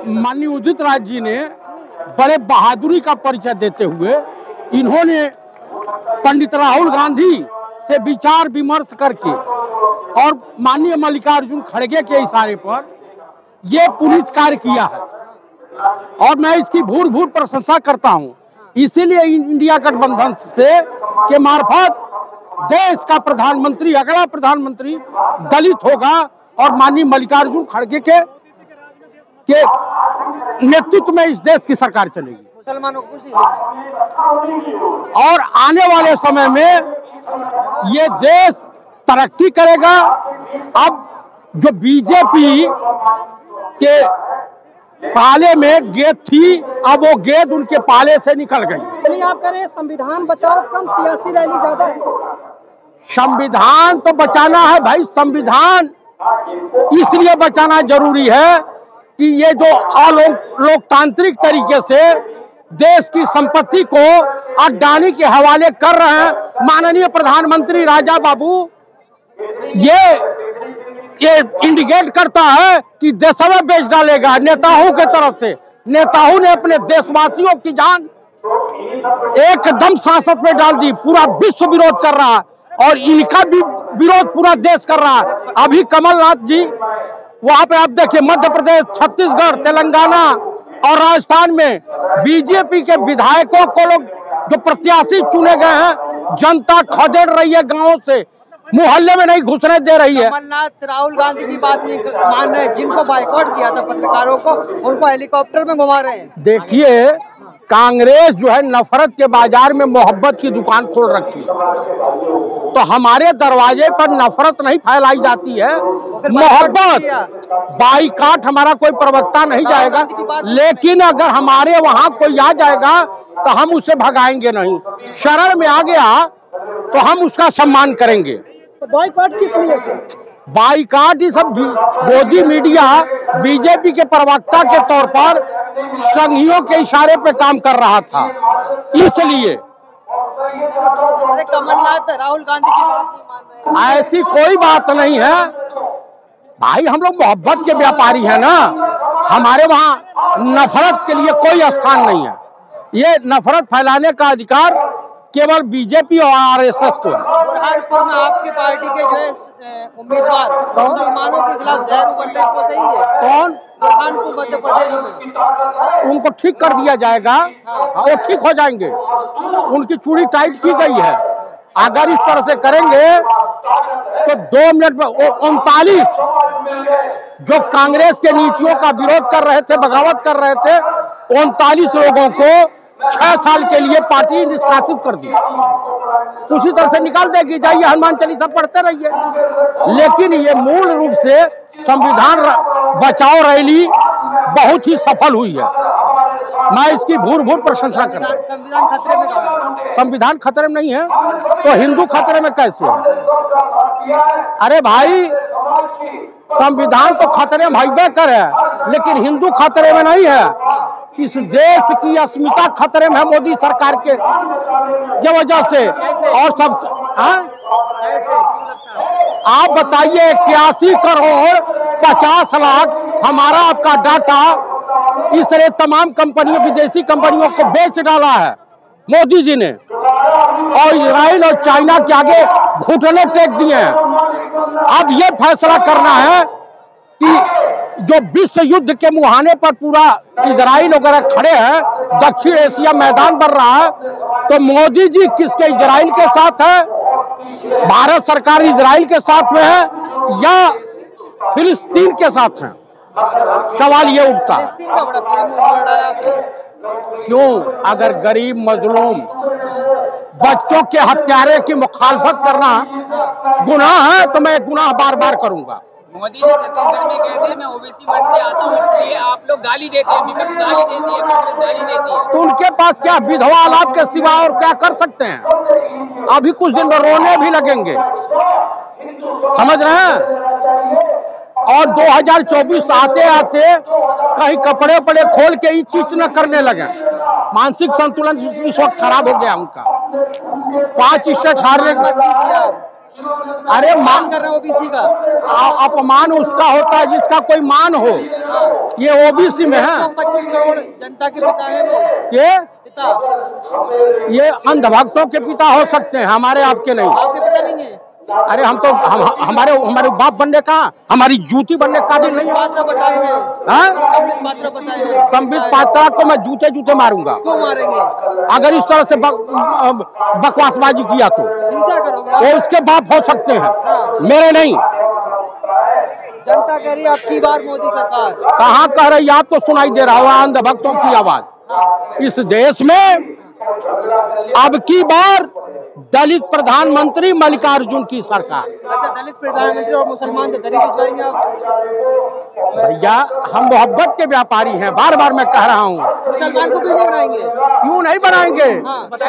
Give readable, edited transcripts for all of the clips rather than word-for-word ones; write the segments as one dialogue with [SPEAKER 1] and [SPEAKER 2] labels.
[SPEAKER 1] माननीय उदित राज जी ने बड़े बहादुरी का परिचय देते हुए इन्होंने पंडित राहुल गांधी से विचार विमर्श करके और माननीय मल्लिकार्जुन खड़गे के इशारे पर ये पुलिस कार्य किया है और मैं इसकी भूर भूर प्रशंसा करता हूं। इसीलिए इंडिया गठबंधन से के मार्फत देश का प्रधानमंत्री, अगला प्रधानमंत्री दलित होगा और माननीय मल्लिकार्जुन खड़गे के नेतृत्व में इस देश की सरकार चलेगी।
[SPEAKER 2] मुसलमानों को कुछ नहीं देंगे
[SPEAKER 1] और आने वाले समय में ये देश तरक्की करेगा। अब जो बीजेपी के पाले में गेंद थी, अब वो गेंद उनके पाले से निकल गई।
[SPEAKER 2] आप कह रहे हैं संविधान बचाओ कम, सियासी रैली ज्यादा है।
[SPEAKER 1] संविधान तो बचाना है भाई, संविधान इसलिए बचाना जरूरी है कि ये जो लोकतांत्रिक तरीके से देश की संपत्ति को अडानी के हवाले कर रहे हैं माननीय प्रधानमंत्री राजा बाबू, ये इंडिकेट करता है कि देश में बेच डालेगा नेताओं के तरफ से। नेताओं ने अपने देशवासियों की जान एकदम सांसत में डाल दी। पूरा विश्व विरोध कर रहा है और इनका भी विरोध पूरा देश कर रहा है। अभी कमलनाथ जी वहां पे आप देखिए, मध्य प्रदेश, छत्तीसगढ़, तेलंगाना और राजस्थान में बीजेपी के विधायकों को लोग जो प्रत्याशी चुने गए हैं, जनता खदेड़ रही है, गांवों से मोहल्ले में नहीं घुसने दे रही है।
[SPEAKER 2] कमलनाथ राहुल गांधी की बात नहीं मान रहे, जिनको बाइकआउट किया था पत्रकारों को, उनको हेलीकॉप्टर में घुमा रहे हैं।
[SPEAKER 1] देखिए, कांग्रेस जो है नफरत के बाजार में मोहब्बत की दुकान खोल रखी है। तो हमारे दरवाजे पर नफरत नहीं फैलाई जाती है, मोहब्बत। बाइकाट हमारा कोई प्रवक्ता नहीं जाएगा, लेकिन अगर हमारे वहां कोई आ जाएगा तो हम उसे भगाएंगे नहीं। शरण में आ गया तो हम उसका सम्मान करेंगे।
[SPEAKER 2] बाइकआउट किस लिए?
[SPEAKER 1] बाइकाट ही सब मोदी मीडिया बीजेपी के प्रवक्ता के तौर पर संघियों के इशारे पे काम कर रहा था, इसलिए।
[SPEAKER 2] अरे कमलनाथ राहुल गांधी की बात नहीं मान रहे।
[SPEAKER 1] ऐसी कोई बात नहीं है भाई, हम लोग मोहब्बत के व्यापारी हैं ना। हमारे वहाँ नफरत के लिए कोई स्थान नहीं है। ये नफरत फैलाने का अधिकार केवल बीजेपी और आरएसएस को है।
[SPEAKER 2] बुरहानपुर में आपकी पार्टी के जो है उम्मीदवार मुसलमानों के खिलाफ जहर उगलने को सही है?
[SPEAKER 1] कौन?
[SPEAKER 2] बुरहानपुर मध्य प्रदेश में।
[SPEAKER 1] उनको ठीक कर दिया जाएगा। वो ठीक हो जाएंगे। उनकी चूड़ी टाइट की गई है। अगर इस तरह से करेंगे तो 2 मिनट में 39 जो कांग्रेस के नीतियों का विरोध कर रहे थे, बगावत कर रहे थे, 39 लोगों को 6 साल के लिए पार्टी निष्कासित कर दी। उसी तरह से निकाल देगी। जाइए हनुमान चालीसा पढ़ते रहिए। लेकिन ये मूल रूप से संविधान बचाओ रैली बहुत ही सफल हुई है। मैं इसकी भूर भूर प्रशंसा कर रहा हूं।
[SPEAKER 2] संविधान खतरे में कहाँ है?
[SPEAKER 1] संविधान खतरे में नहीं है तो हिंदू खतरे में कैसे है? अरे भाई, संविधान तो खतरे में भाई करे, लेकिन हिंदू खतरे में नहीं है। इस देश की अस्मिता खतरे में है मोदी सरकार के वजह से। और सब आप बताइए, 81 करोड़ 50 लाख हमारा आपका डाटा इसलिए तमाम कंपनियों, विदेशी कंपनियों को बेच डाला है मोदी जी ने, और इजराइल और चाइना के आगे घुटने टेक दिए हैं। अब ये फैसला करना है कि जो विश्व युद्ध के मुहाने पर पूरा इजराइल वगैरह खड़े हैं, दक्षिण एशिया मैदान बन रहा है, तो मोदी जी किसके इजराइल के साथ है? भारत सरकार इजराइल के साथ में है या फिलिस्तीन के साथ है? सवाल ये उठता है। क्यों? अगर गरीब मजलूम बच्चों के हत्यारे की मुखालफत करना गुनाह है तो मैं गुनाह बार बार करूंगा।
[SPEAKER 2] मोदी जी छत्तीसगढ़ में कहते हैं मैं ओबीसी मठ से आता हूँ, इसलिए आप लोग गाली देते हैं, विपक्ष गाली देती है, कांग्रेस गाली देती है। तो
[SPEAKER 1] उनके पास क्या विधवा लाभ के सिवा और क्या कर सकते हैं? अभी कुछ दिन में रोने भी लगेंगे, समझ रहे हैं? और 2024 आते आते कहीं कपड़े उपड़े खोल के ही चीज न करने लगे। मानसिक संतुलन इस वक्त खराब हो गया उनका। 5 स्टेट हारने अरे मान
[SPEAKER 3] कर रहे हैं ओबीसी का।
[SPEAKER 1] अपमान उसका होता है जिसका कोई मान हो। ये ओबीसी में है।
[SPEAKER 3] 125 करोड़ जनता के पिता है वो।
[SPEAKER 1] के
[SPEAKER 3] पिता
[SPEAKER 1] ये अंधभक्तों के पिता हो सकते हैं, हमारे आपके नहीं।
[SPEAKER 3] आपके पिता नहीं है?
[SPEAKER 1] अरे हम तो हमारे बाप बनने का, हमारी जूती बनने का दिन नहीं है।
[SPEAKER 3] पात्र बताए हैं,
[SPEAKER 1] हाँ?
[SPEAKER 3] संबित पात्र बताए हैं।
[SPEAKER 1] संबित पात्रा को मैं जूते जूते मारूंगा।
[SPEAKER 3] क्यों मारेंगे?
[SPEAKER 1] अगर इस तरह से बकवासबाजी किया तो
[SPEAKER 3] हिंसा करोगे आप?
[SPEAKER 1] वो उसके बाप हो सकते हैं, मेरे नहीं।
[SPEAKER 3] जनता कह रही है आपकी बार मोदी सरकार।
[SPEAKER 1] कहाँ कह रही, आपको सुनाई दे रहा होगा अंधभक्तों की आवाज। इस देश में अब की बार दलित प्रधानमंत्री मल्लिकार्जुन की सरकार।
[SPEAKER 3] अच्छा, दलित प्रधानमंत्री और मुसलमान से दरी भिजवाएंगे आप?
[SPEAKER 1] भैया हम मोहब्बत के व्यापारी हैं, बार बार मैं कह रहा हूँ।
[SPEAKER 3] मुसलमान को क्यों नहीं बनाएंगे?
[SPEAKER 1] क्यों नहीं बनाएंगे?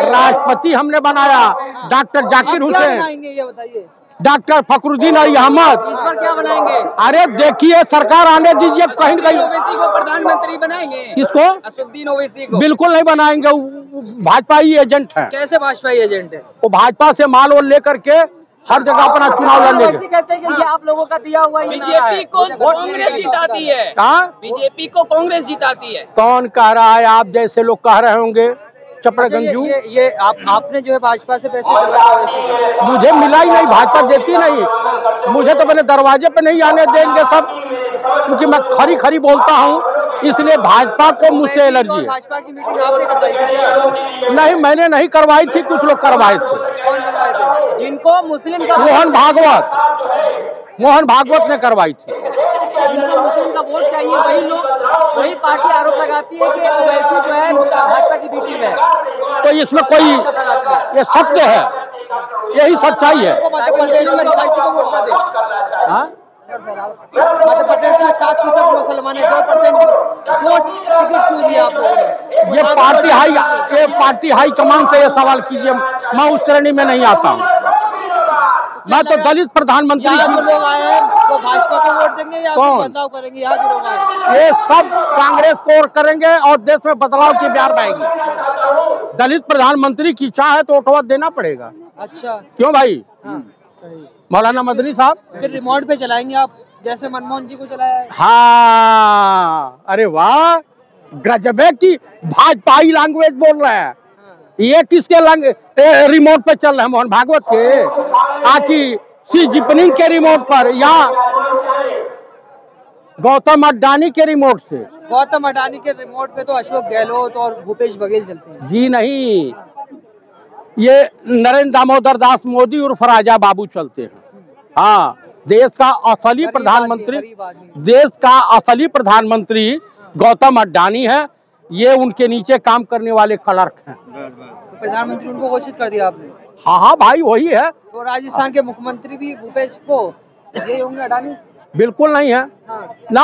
[SPEAKER 1] राष्ट्रपति हमने बनाया डॉक्टर जाकिर हुसैन,
[SPEAKER 3] बनाएंगे ये बताइए।
[SPEAKER 1] डॉक्टर फखरुद्दीन अली अहमद।
[SPEAKER 2] इस बार क्या बनाएंगे?
[SPEAKER 1] अरे देखिए सरकार आने दीजिए, कहीं न कहीं।
[SPEAKER 2] ओवैसी को प्रधानमंत्री बनाएंगे?
[SPEAKER 1] किसको?
[SPEAKER 2] असदुद्दीन ओवैसी को?
[SPEAKER 1] बिल्कुल नहीं बनाएंगे, वो भाजपा ही एजेंट है।
[SPEAKER 3] कैसे भाजपा एजेंट है?
[SPEAKER 1] वो भाजपा से माल वो लेकर के हर जगह अपना चुनाव लड़ने के।
[SPEAKER 2] कहते हैं कि ये आप लोगों का दिया हुआ बीजेपी को कांग्रेस जिताती है। बीजेपी को कांग्रेस जिताती है।
[SPEAKER 1] कौन कह रहा है? आप जैसे लोग कह रहे होंगे, चपड़गंजू।
[SPEAKER 3] ये आपने जो है भाजपा से पैसे दिलवाए वैसे?
[SPEAKER 1] मुझे मिला ही नहीं, भाजपा देती नहीं। मुझे तो मैंने दरवाजे पे नहीं आने देंगे सब, क्योंकि मैं खरी खरी बोलता हूँ, इसलिए भाजपा को मुझसे एलर्जी है।
[SPEAKER 3] भाजपा की मीटिंग आपने करवाई थी क्या?
[SPEAKER 1] नहीं, मैंने नहीं करवाई थी, कुछ लोग करवाए थे।
[SPEAKER 3] कौन करवाए थे?
[SPEAKER 2] जिनको मुस्लिम का
[SPEAKER 1] मोहन भागवत ने करवाई थी।
[SPEAKER 2] जिनको मुस्लिम का वोट चाहिए वही पार्टी आरोप लगाती है कि ओवैसी जो है भाजपा की बी टीम है।
[SPEAKER 1] तो इसमें कोई, ये सत्य है, यही सच्चाई है।
[SPEAKER 3] मध्य प्रदेश में मध्य प्रदेश में 7% मुसलमान है, 2% 2 टिकट क्यों दिया आप लोगों ने?
[SPEAKER 1] ये पार्टी हाई कमान से ये सवाल कीजिए, मैं उस श्रेणी में नहीं आता हूँ। मैं तो दलित प्रधानमंत्री।
[SPEAKER 3] यहाँ जो लोग आए हैं वो भाजपा को वोट देंगे या बदलाव करेंगे? यहाँ जो लोग आए
[SPEAKER 1] ये सब कांग्रेस को वोट करेंगे और देश में बदलाव की बयार बहेगी। दलित प्रधानमंत्री की इच्छा है तो वोट देना पड़ेगा।
[SPEAKER 3] अच्छा,
[SPEAKER 1] क्यों भाई?
[SPEAKER 3] हाँ सही।
[SPEAKER 1] मौलाना मदनी साहब
[SPEAKER 3] फिर रिमोट पे चलाएंगे आप, जैसे मनमोहन जी को चलाया है?
[SPEAKER 1] हाँ, अरे वाह, गजबे की भाजपाई लैंग्वेज बोल रहे हैं। ये किसके रिमोट पे चल रहे हैं? मोहन भागवत के, आकि सी जिनपिंग के रिमोट पर, या गौतम अडानी के रिमोट से?
[SPEAKER 3] गौतम अडानी के रिमोट पे तो अशोक गहलोत और भूपेश बघेल चलते हैं।
[SPEAKER 1] जी नहीं, ये नरेंद्र दामोदर दास मोदी उर्फ राजा बाबू चलते हैं। हाँ, देश का असली प्रधानमंत्री गौतम अडानी है, ये उनके नीचे काम करने वाले क्लर्क हैं।
[SPEAKER 3] तो प्रधानमंत्री उनको घोषित कर दिया आपने?
[SPEAKER 1] हाँ भाई, वही है।
[SPEAKER 3] तो राजस्थान के मुख्यमंत्री भी भूपेश को ये होंगे अडानी?
[SPEAKER 1] बिल्कुल नहीं है।
[SPEAKER 3] हाँ।
[SPEAKER 1] ना,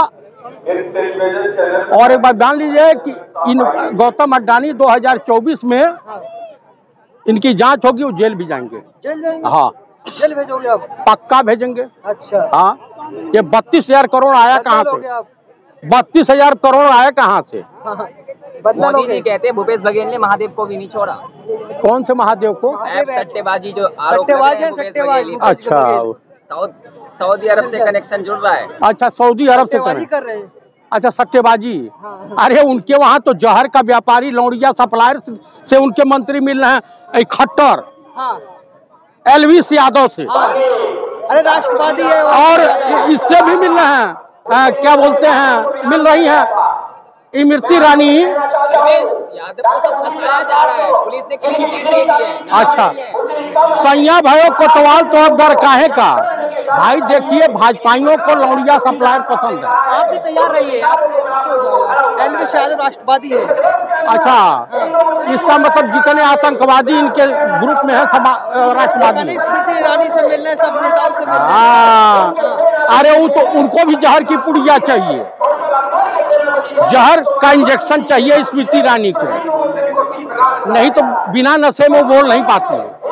[SPEAKER 1] और एक बात जान लीजिए कि इन गौतम अडानी 2024 में इनकी जांच होगी, वो जेल भी जाएंगे।
[SPEAKER 3] जेल जाएंगे?
[SPEAKER 1] हाँ,
[SPEAKER 3] जेल भेजोगे आप?
[SPEAKER 1] पक्का भेजेंगे।
[SPEAKER 3] अच्छा।
[SPEAKER 1] हाँ, ये 32,000 करोड़ आया कहाँ से? 32,000 करोड़ आया कहाँ से?
[SPEAKER 2] मोदी जी कहते हैं भूपेश बघेल ने महादेव को भी नहीं छोड़ा।
[SPEAKER 1] कौन से महादेव को?
[SPEAKER 2] सट्टेबाजी जो आरोप
[SPEAKER 3] सट्टेबाज।
[SPEAKER 1] अच्छा,
[SPEAKER 2] सऊदी अरब से कनेक्शन जुड़ रहा है।
[SPEAKER 1] अच्छा, सऊदी अरब से
[SPEAKER 3] कर रहे हैं।
[SPEAKER 1] अच्छा, सट्टेबाजी।
[SPEAKER 3] हाँ।
[SPEAKER 1] अरे उनके वहाँ तो जहर का व्यापारी, लौंडिया सप्लायर से उनके मंत्री मिल रहे हैं, खट्टर।
[SPEAKER 3] हाँ।
[SPEAKER 1] एलवीस यादव से।
[SPEAKER 3] हाँ। अरे राष्ट्रवादी है
[SPEAKER 1] और इससे भी मिल रहे हैं, क्या बोलते हैं, मिल रही है इमरती रानी।
[SPEAKER 2] यादव को तो फंसाया जा रहा है, पुलिस ने क्लीन चिट दे दी है।
[SPEAKER 1] अच्छा, सैया भाइयों कोतवाल तो अब काहे का? भाई देखिए, भाजपाइयों को लौंडिया सप्लायर पसंद है।
[SPEAKER 2] आप भी तैयार रहिए।
[SPEAKER 3] एलवीस यादव राष्ट्रवादी है।
[SPEAKER 1] अच्छा, इसका मतलब जितने आतंकवादी इनके ग्रुप में है सब राष्ट्रवादी।
[SPEAKER 3] स्मृति ईरानी से मिलने, सब नेताओं से मिलने।
[SPEAKER 1] हाँ, अरे वो तो उनको भी जहर की पुड़िया चाहिए, जहर का इंजेक्शन चाहिए स्मृति ईरानी को, नहीं तो बिना नशे में बोल नहीं पाती है।